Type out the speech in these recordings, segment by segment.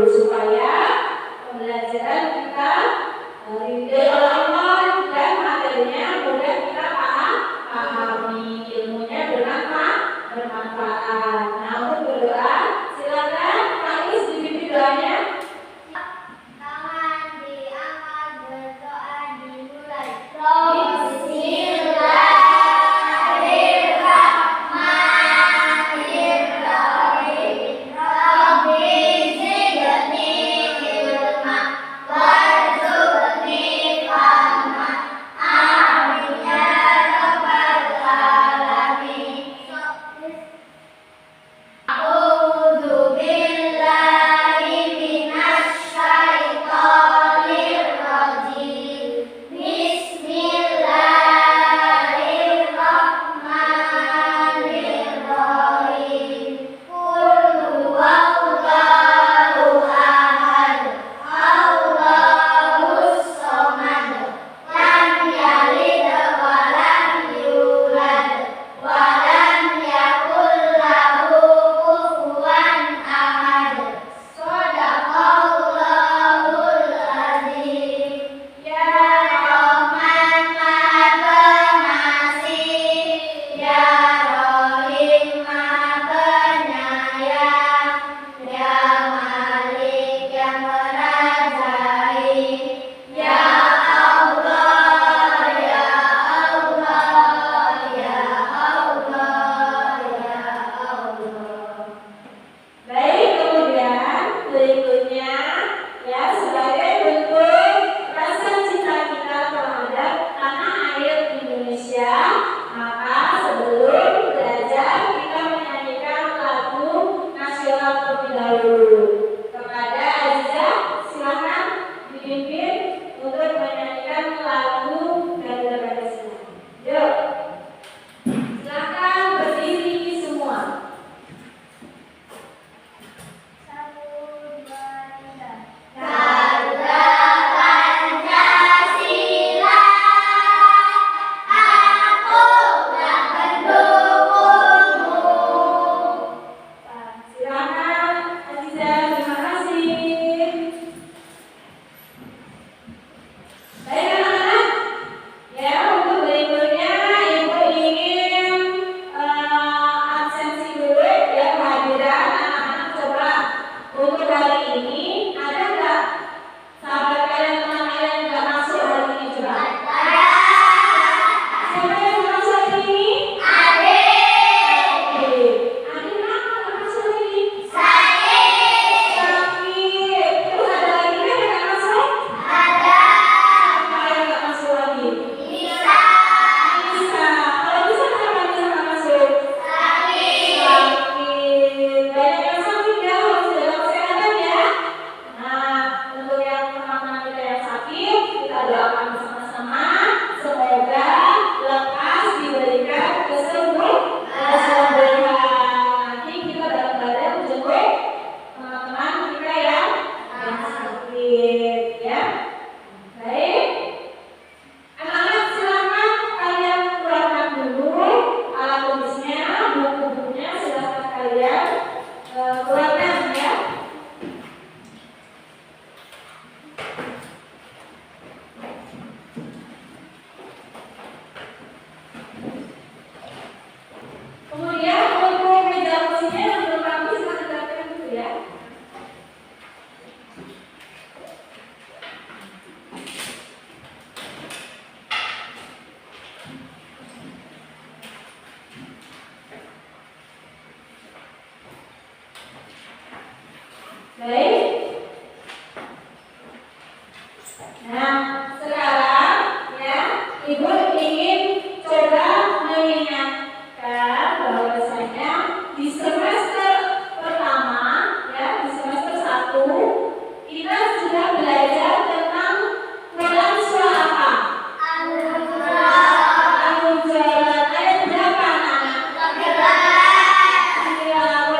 supaya pembelajaran kita diridhoi oleh Allah dan materinya mudah kita pahami, ilmunya bermanfaat. Nah, untuk berdoa silakan Kak Is dipimpin doanya. Tangan diangkat, berdoa dimulai.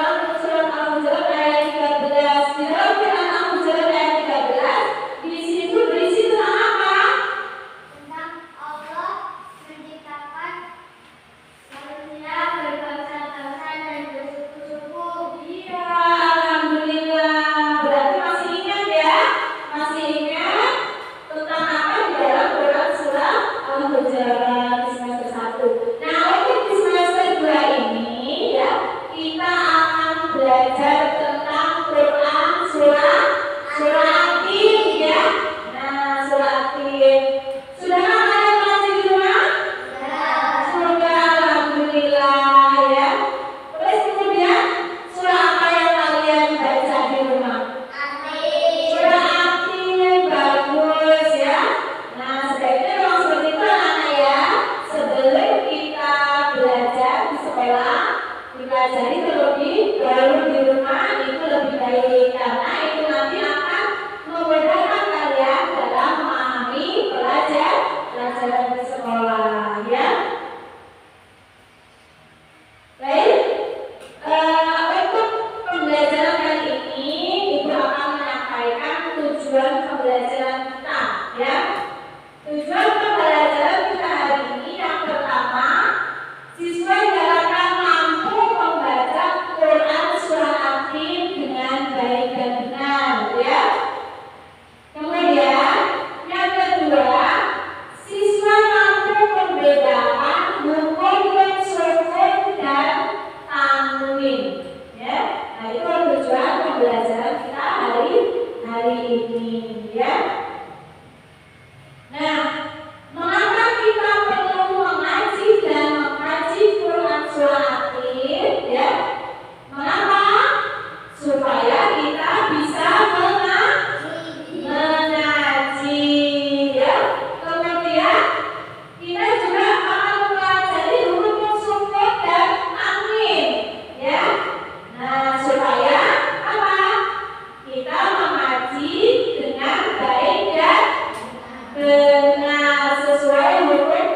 Surat Al-Hujurat ayat 13. belajar tentang Quran surah Atin ya. Nah, surah Atin. Sudah kalian ngaji di rumah? Sudah, alhamdulillah ya. Terus kemudian surah apa yang kalian baca di rumah? Surah Atin, bagus ya. Nah, sebaiknya memang seperti itu anak ya. Sebelum kita belajar di sekolah, dipelajari terlebih dahulu di rumah itu lebih baik karena itu nanti akan memudahkan kalian dalam memahami pelajaran di sekolah ya. Baik, untuk pembelajaran kali ini Ibu akan menyampaikan tujuan pembelajaran kita ya. Tujuan pembelajaran kita hari ini yang pertama, siswa diharapkan mampu membaca Quran surah Atin dengan baik dan benar ya. Kemudian yang kedua, siswa mampu membedakan hukum sukun dan tanwin ya. Nah, itu tujuan pembelajaran kita hari ini ya. Nah, mengapa kita perlu mengaji dan mengkaji Quran surah Atin ya? Mengapa? Supaya kita bisa mengaji ya. Kemudian kita juga akan mempelajari hukum sukun dan tanwin ya. Nah, supaya apa? Kita mengaji dengan baik dan benar sesuai hukum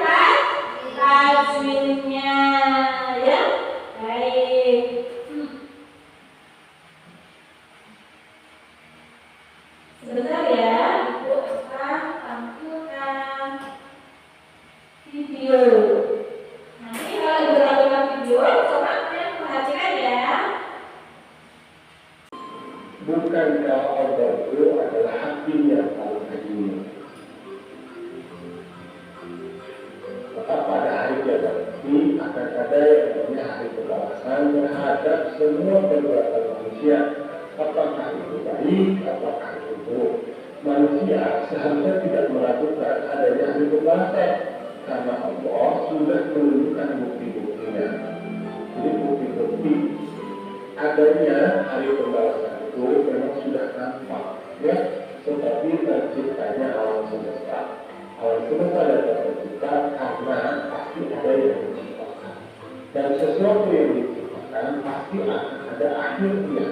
tajwidnya ya. Baik. Sebentar ya, Ibu akan tampilkan video. Nanti kalau Ibu tampilkan video, coba kalian perhatikan ya. Bukankah Allah itu adalah hakim yang paling adil? Maka pada hari kiamat ini akan ada yang namanya hari pembalasan terhadap semua perbuatan manusia, apakah itu baik, apakah itu buruk. Manusia seharusnya tidak melakukan adanya hari pembalasan karena Allah sudah menunjukkan bukti-buktinya. Jadi bukti-bukti adanya hari pembalasan itu memang sudah nampak ya, seperti terciptanya alam semesta. Alam semesta dapat tercipta karena pasti ada yang menciptakan, dan sesuatu yang diciptakan pasti akan ada akhirnya.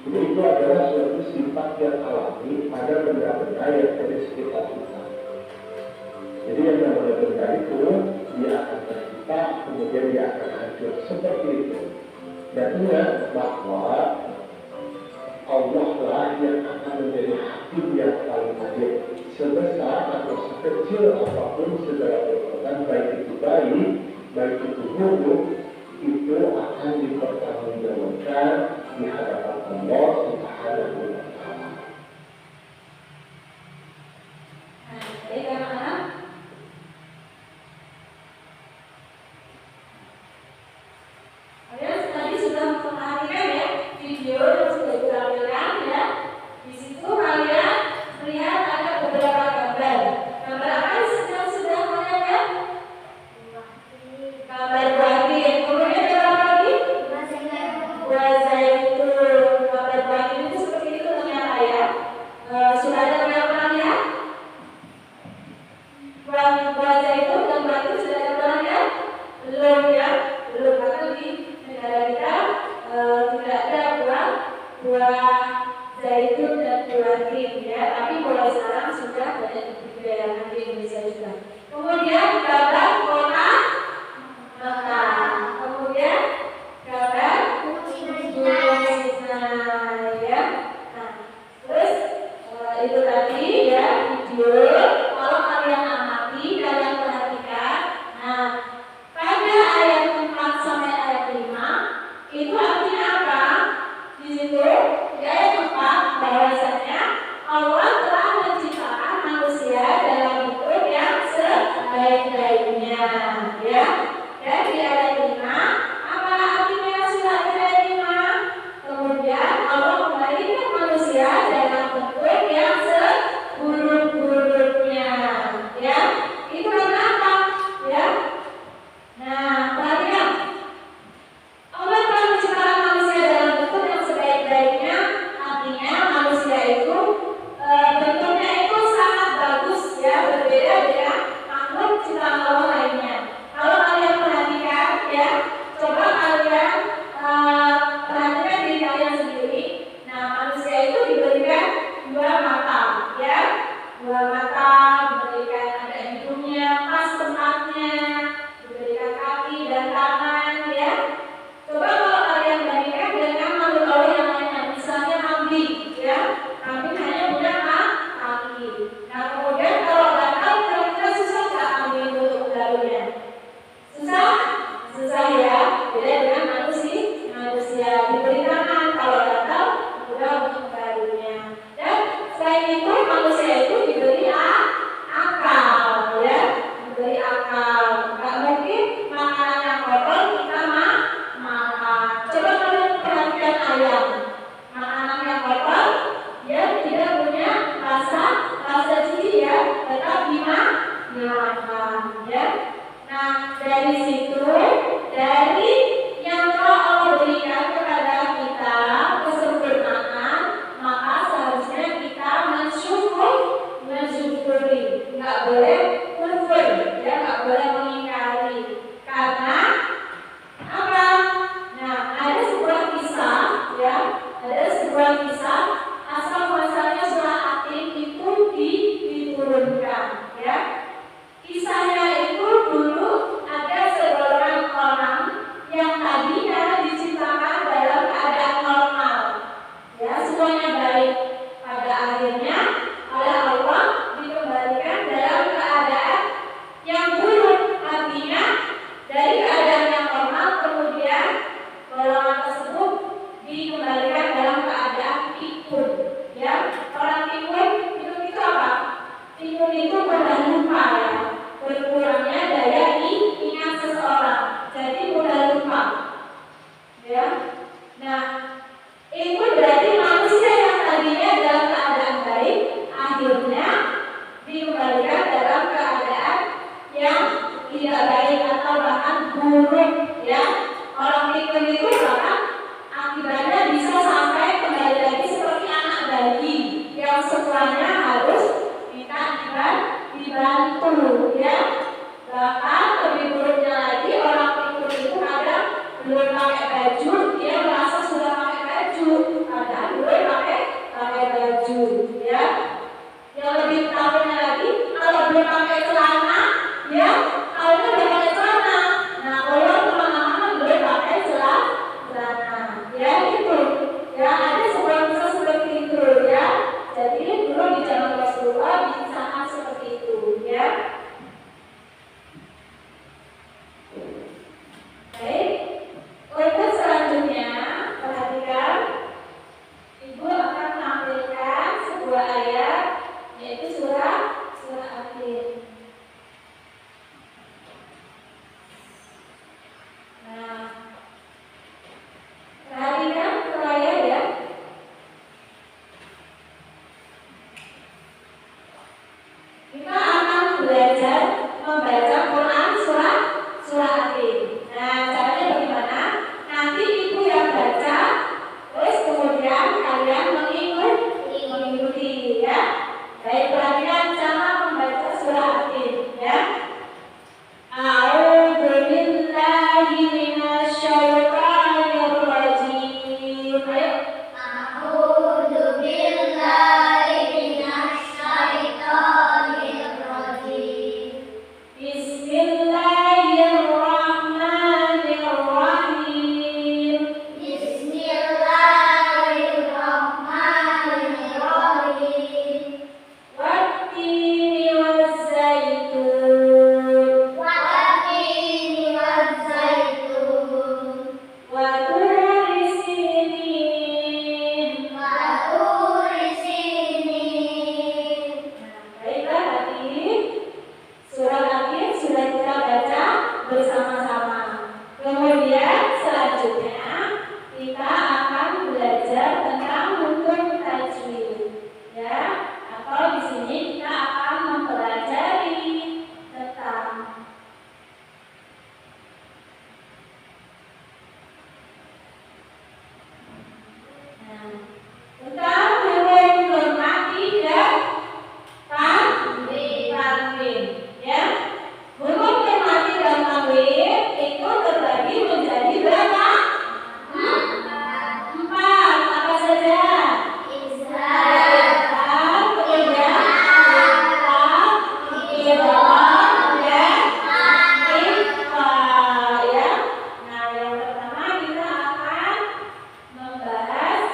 Jadi itu adalah suatu sifat yang alami pada benda-benda yang ada di sekitar kita. Jadi yang namanya benda itu dia akan tercipta, kemudian dia akan hancur seperti itu. Dan ingat bahwa Allah lah yang akan menjadi hakim yang paling adil. Sebesar atau sekecil apapun segala perbuatan, baik itu baik, baik itu buruk, itu akan dipertanggungjawabkan di hadapan Allah Subhanahu wa Ta'ala. Baik anak-anak. Kalian tadi sudah memperhatikan ya video yang sudah ditampilkan ya. Di situ kalian melihat ada beberapa gambar. Gambar apa yang sudah kalian lihat? Gambar buatin. Kemudian ada apa lagi? Buah zaitun. Gambar buatin itu seperti itu ternyata ya. Sudah ada berapa ya? Buah zaitun dan buatin sudah ada berapa ya? Belum ya. Belum, karena di negara kita tidak ada buah zaitun dan buatin ya. Tapi mulai sekarang sudah banyak dibudidayakan di Indonesia juga. Kemudian gambar kota Mekah. Kemudian gambar Gunung Sinai ya. Nah, terus itu tadi ya video. Kalau kalian amati, kalian perhatikan. Nah, pada ayat 4 sampai ayat 5 itu artinya apa? Di situ di ayat 4 bahwasanya Allah telah menciptakan manusia dalam bentuk yang sebaik-baiknya ya. Dan di ayat 5 apa artinya sudah di ayat 5? lagi yang semuanya harus kita dibantu ya. Bahkan lebih buruknya lagi orang pikir itu kadang belum pakai baju dia merasa sudah pakai baju, padahal belum pakai baju ya. Yang lebih tahunya lagi kalau belum pakai celana ya, kalau udah pakai celana, nah kalau kemana-mana belum pakai celana ya itu ya, ada sebuah kisah seperti itu ya. Jadi dulu di zaman Rasulullah bisa seperti itu ya. Baik, untuk selanjutnya perhatikan, Ibu akan menampilkan sebuah ayat yaitu surah Akhir. Nah, perhatikan ayat ya. Kita akan belajar membaca Quran surah Akhir. Nah, caranya bagaimana? Nanti ibu yang baca, terus kemudian kalian mengikuti ya. Baik, perhatikan cara membaca surah Akhir ya. A'udzu billahi minasyaitonir rajim. Ayo. A'udzu billahi minasyaitonir rajim. Bismillahirrahmanirrahim. Bismillahirrahmanirrahim. Wattini wazzaitun. Wattini wazzaitun. Wa turi sinin. Wa turi sinin. Baiklah, tadi surah Akhir sudah kita baca bersama-sama. Kemudian selanjutnya kita akan belajar tentang hukum tajwid, ya. Atau di sini kita akan mempelajari tentang tentang hukum normatif dan tanwin, ya. Hukum normatif dan tanwin itu terbagi menjadi berapa? 4. Apa saja? Izhar, Kemudian idgham dan ikhfa, ya. Nah, yang pertama kita akan membahas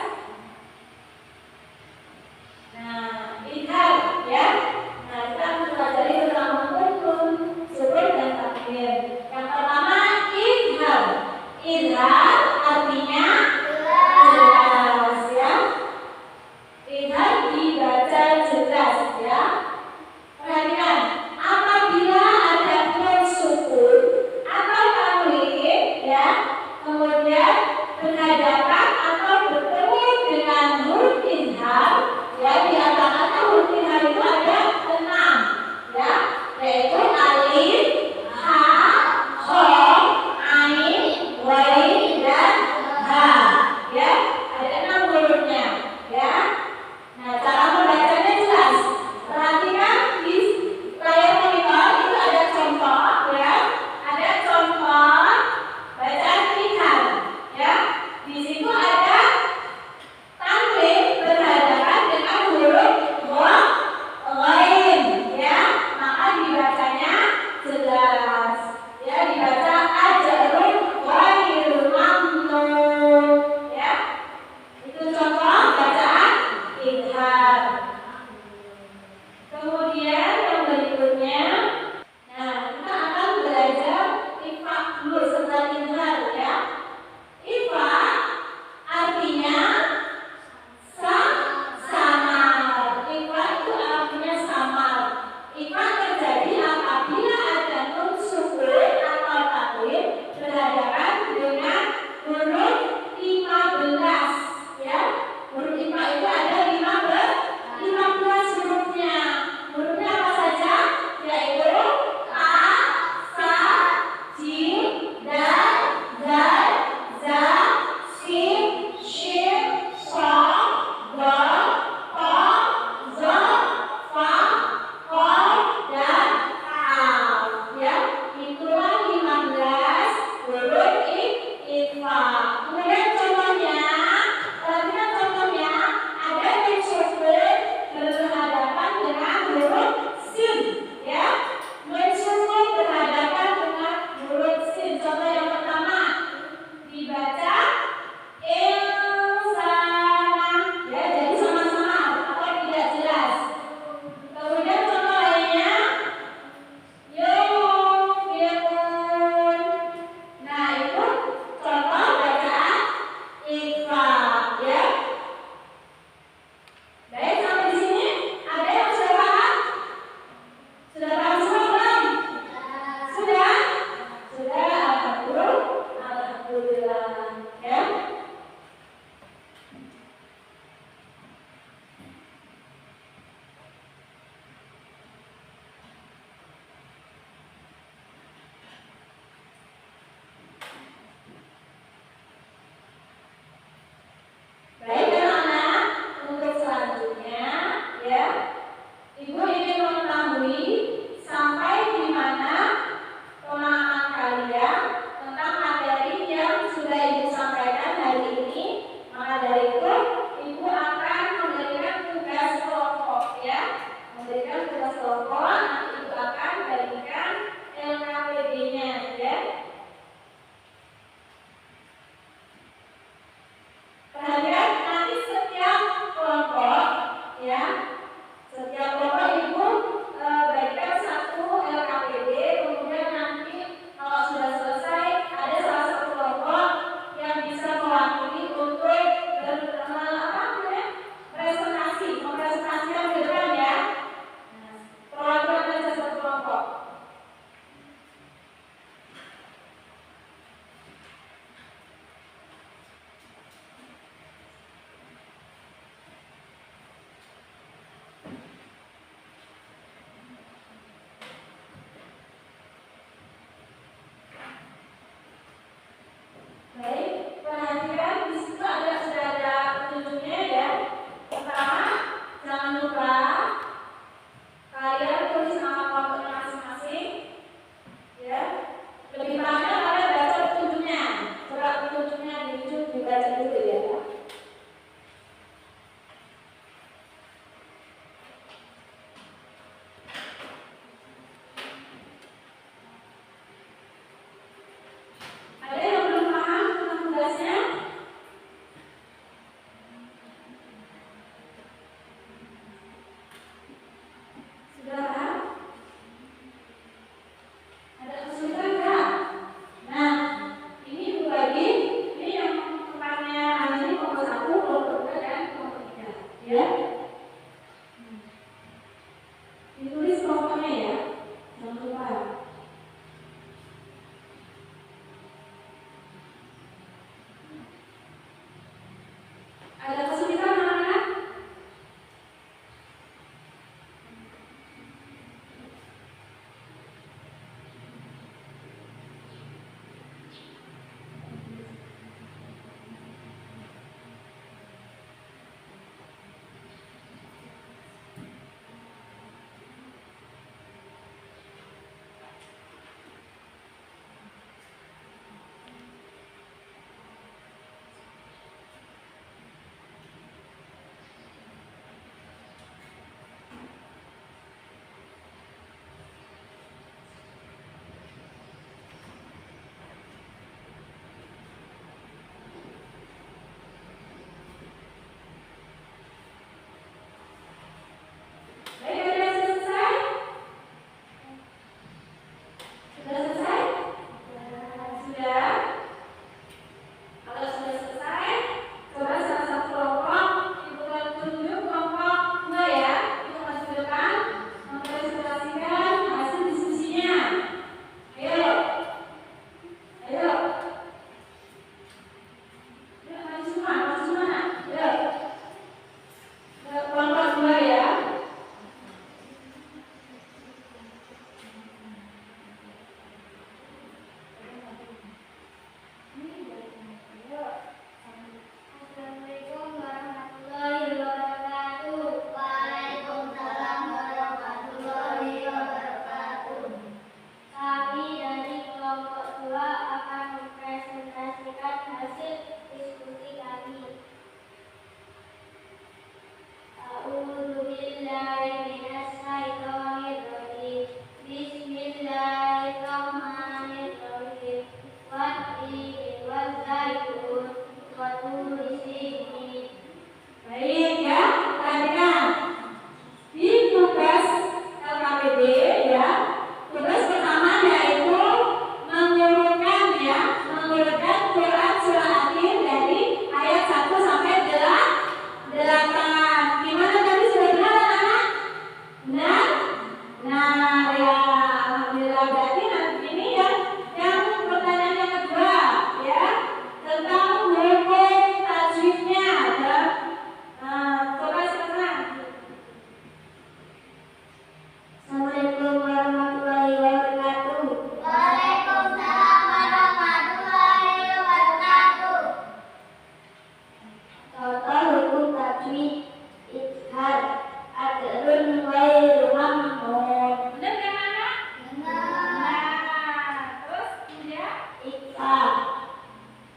Contoh hukum tajwid izhar adrun ghairu mamnun. Benar kan anak? Benar. Nah, terus kemudian Ikfa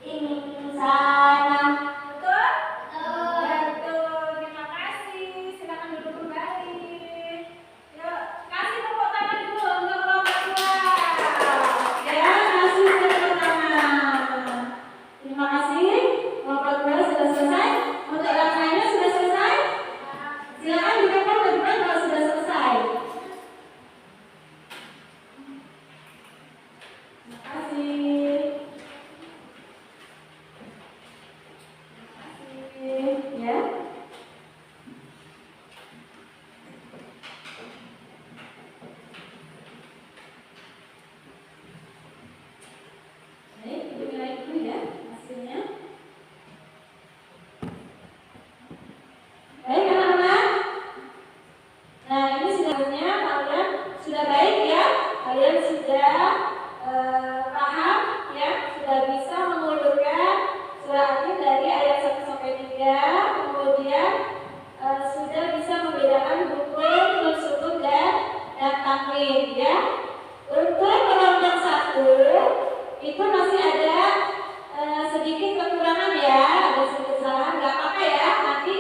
insana. betul? Betul. Betul. Terima kasih. Silakan duduk kembali. Yuk, kasih tepuk tangan dulu untuk kelompok 2. Ya, kasih tepuk tangan. Terima kasih. Kelompok 2 sudah selesai. Untuk yang lainnya sudah selesai. Silakan ditelepon ke depan kalau sudah selesai. Terima kasih. Ya. Baik, kita mulai dulu ya hasilnya. Baik anak-anak. Nah ini sebenarnya kalian sudah baik ya. Kalian sudah paham ya. Sudah bisa mengurutkan surah Al dari ayat 1 sampai 3. Kemudian sudah bisa membedakan hukum, nun sukun dan tanwin ya. Untuk kelompok 1 itu masih ada sedikit kekurangan ya, ada sedikit kesalahan, nggak apa-apa ya. Nanti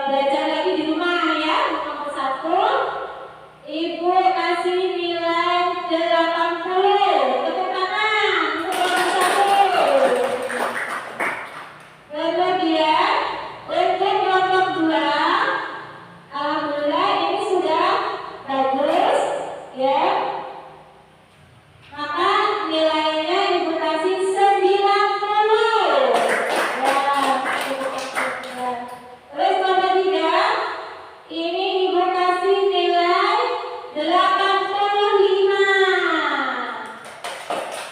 belajar lagi di rumah ya. Untuk nomor 1, Ibu kasih nilai 80. Tepuk tangan untuk kelompok 1. Kemudian untuk kelompok 2, alhamdulillah ini sudah bagus ya. Maka nilainya Ibu kasih 90. Ya. Terus nomor 3, ini Ibu kasih nilai 85.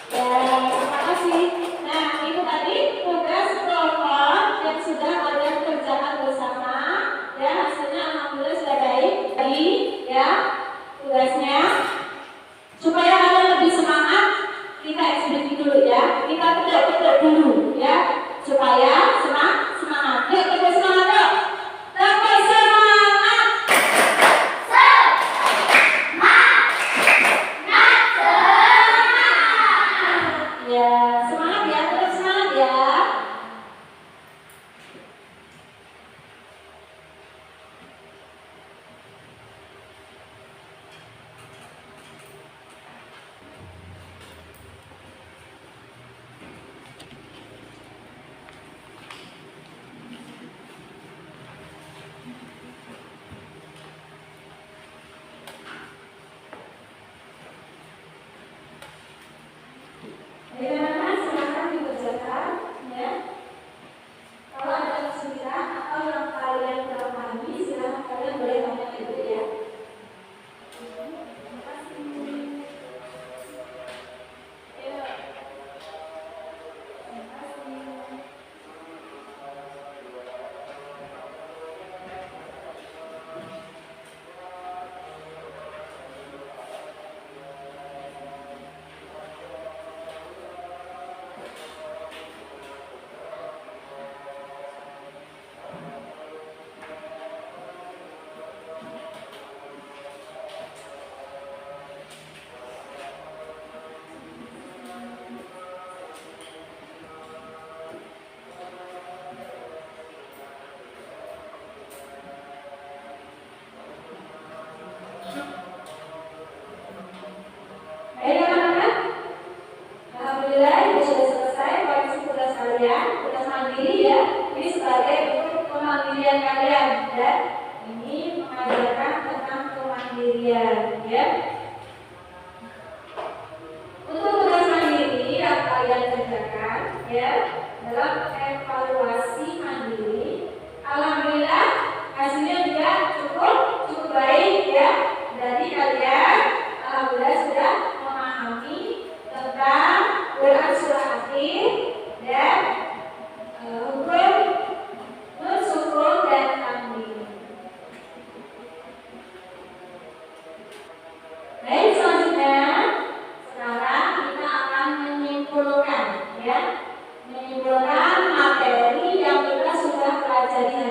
Ya, terima kasih. Nah, itu tadi tugas kelompok yang sudah kalian kerjakan bersama. Ya, hasilnya alhamdulillah sudah baik. Tadi ya tugasnya. Supaya kalian lebih semangat, kita eksebisi dulu ya. Kita petik-petik dulu ya. Supaya semangat. Yuk, kita semangat yuk. Tetap semangat. Ya, semangat ya, tetap semangat ya. Baik teman-teman, silakan dikerjakan ya. Kalau ada kesulitan atau yang kalian kurang pahami, silakan kalian boleh tanya ke ibu ya. Terima kasih. Yuk. Terima kasih. Baik teman-teman, alhamdulillah ini sudah selesai koreksi tugas kalian, tugas mandiri ya. Ini sebagai bentuk kemandirian kalian dan ini mengajarkan tentang kemandirian ya. Untuk tugas mandiri yang kalian kerjakan ya dalam evaluasi mandiri, alhamdulillah hasilnya juga cukup baik ya. Jadi kalian alhamdulillah sudah memahami tentang Quran surah Al-Fatih dan hukum nun sukun dan tanwin. Baik, selanjutnya sekarang kita akan menyimpulkan ya, menyimpulkan materi dari